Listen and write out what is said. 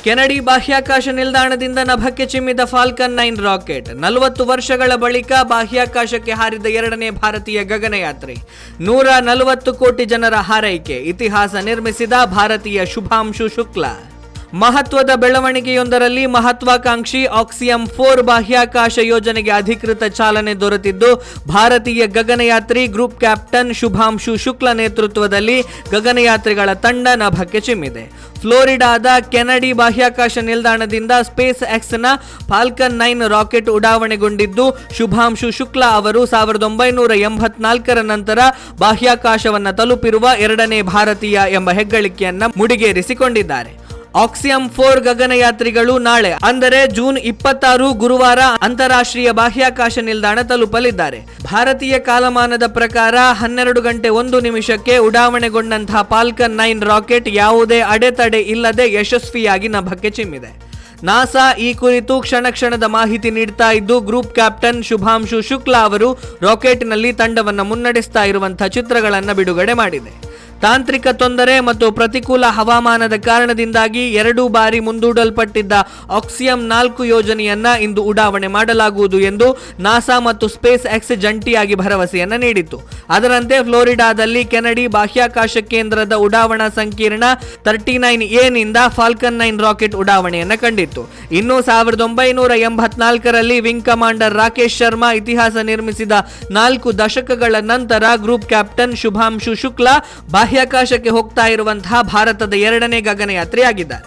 Kennedy ಬಾಹ್ಯಾಕಾಶ ನಿಲ್ದಾಣದಿಂದ ನಭಕ್ಕೆ ಚಿಮ್ಮಿದ Falcon 9 rocket 40 ವರ್ಷಗಳ ಬಳಿಕ ಬಾಹ್ಯಾಕಾಶಕ್ಕೆ ಹಾರಿದ ಎರಡನೇ ಭಾರತೀಯ ಗಗನಯಾತ್ರಿ. 140 ಕೋಟಿ ಜನರ ಹಾರೈಕೆ, ಇತಿಹಾಸ ನಿರ್ಮಿಸಿದ ಭಾರತೀಯ ಶುಭಾಂಶು ಶುಕ್ಲಾ. ಮಹತ್ವದ ಬೆಳವಣಿಗೆಯೊಂದರಲ್ಲಿ ಮಹತ್ವಾಕಾಂಕ್ಷಿ ಆಕ್ಸಿಯಂ 4 ಬಾಹ್ಯಾಕಾಶ ಯೋಜನೆಗೆ ಅಧಿಕೃತ ಚಾಲನೆ ದೊರೆತಿದ್ದು, ಭಾರತೀಯ ಗಗನಯಾತ್ರಿ ಗ್ರೂಪ್ ಕ್ಯಾಪ್ಟನ್ ಶುಭಾಂಶು ಶುಕ್ಲಾ ನೇತೃತ್ವದಲ್ಲಿ ಗಗನಯಾತ್ರಿಗಳ ತಂಡ ನಭಕ್ಕೆ ಚಿಮ್ಮಿದೆ. ಫ್ಲೋರಿಡಾದ ಕೆನಡಿ ಬಾಹ್ಯಾಕಾಶ ನಿಲ್ದಾಣದಿಂದ ಸ್ಪೇಸ್ ಎಕ್ಸ್ನ ಫಾಲ್ಕನ್ 9 ರಾಕೆಟ್ ಉಡಾವಣೆಗೊಂಡಿದ್ದು, ಶುಭಾಂಶು ಶುಕ್ಲಾ ಅವರು 1984ರ ನಂತರ ಬಾಹ್ಯಾಕಾಶವನ್ನು ತಲುಪಿರುವ ಎರಡನೇ ಭಾರತೀಯ ಎಂಬ ಹೆಗ್ಗಳಿಕೆಯನ್ನ ಮುಡಿಗೇರಿಸಿಕೊಂಡಿದ್ದಾರೆ. ಆಕ್ಸಿಯಂ 4 ಗಗನಯಾತ್ರಿಗಳು ನಾಳೆ ಅಂದರೆ ಜೂನ್ 26 ಗುರುವಾರ ಅಂತಾರಾಷ್ಟ್ರೀಯ ಬಾಹ್ಯಾಕಾಶ ನಿಲ್ದಾಣ ತಲುಪಲಿದ್ದಾರೆ. ಭಾರತೀಯ ಕಾಲಮಾನದ ಪ್ರಕಾರ 12 ಗಂಟೆ 1 ನಿಮಿಷಕ್ಕೆ ಉಡಾವಣೆಗೊಂಡಂತಹ ಫಾಲ್ಕನ್ 9 ರಾಕೆಟ್ ಯಾವುದೇ ಅಡೆತಡೆ ಇಲ್ಲದೆ ಯಶಸ್ವಿಯಾಗಿ ನಭಕ್ಕೆ ಚಿಮ್ಮಿದೆ. ನಾಸಾ ಈ ಕುರಿತು ಕ್ಷಣದ ಮಾಹಿತಿ ನೀಡ್ತಾ ಇದ್ದು, ಗ್ರೂಪ್ ಕ್ಯಾಪ್ಟನ್ ಶುಭಾಂಶು ಶುಕ್ಲಾ ಅವರು ರಾಕೆಟ್ನಲ್ಲಿ ತಂಡವನ್ನು ಮುನ್ನಡೆಸ್ತಾ ಇರುವಂತಹ ಚಿತ್ರಗಳನ್ನು ಬಿಡುಗಡೆ ಮಾಡಿದೆ. ತಾಂತ್ರಿಕ ತೊಂದರೆ ಮತ್ತು ಪ್ರತಿಕೂಲ ಹವಾಮಾನದ ಕಾರಣದಿಂದಾಗಿ 2 ಬಾರಿ ಮುಂದೂಡಲ್ಪಟ್ಟಿದ್ದ ಆಕ್ಸಿಯಂ 4 ಯೋಜನೆಯನ್ನ ಇಂದು ಉಡಾವಣೆ ಮಾಡಲಾಗುವುದು ಎಂದು ನಾಸಾ ಮತ್ತು ಸ್ಪೇಸ್ ಎಕ್ಸ್ ಜಂಟಿಯಾಗಿ ಭರವಸೆಯನ್ನ ನೀಡಿತ್ತು. ಅದರಂತೆ ಫ್ಲೋರಿಡಾದಲ್ಲಿ ಕೆನಡಿ ಬಾಹ್ಯಾಕಾಶ ಕೇಂದ್ರದ ಉಡಾವಣಾ ಸಂಕೀರ್ಣ 39A ನಿಂದ ಫಾಲ್ಕನ್ 9 ರಾಕೆಟ್ ಉಡಾವಣೆಯನ್ನ ಕಂಡಿತ್ತು. ಇನ್ನು 1984ರಲ್ಲಿ ವಿಂಗ್ ಕಮಾಂಡರ್ ರಾಕೇಶ್ ಶರ್ಮಾ ಇತಿಹಾಸ ನಿರ್ಮಿಸಿದ 4 ದಶಕಗಳ ನಂತರ ಗ್ರೂಪ್ ಕ್ಯಾಪ್ಟನ್ ಶುಭಾಂಶು ಶುಕ್ಲಾ ಬಾಹ್ಯಾಕಾಶಕ್ಕೆ ಹೋಗ್ತಾ ಇರುವಂತಹ ಭಾರತದ ಎರಡನೇ ಗಗನಯಾತ್ರಿಯಾಗಿದ್ದಾರೆ.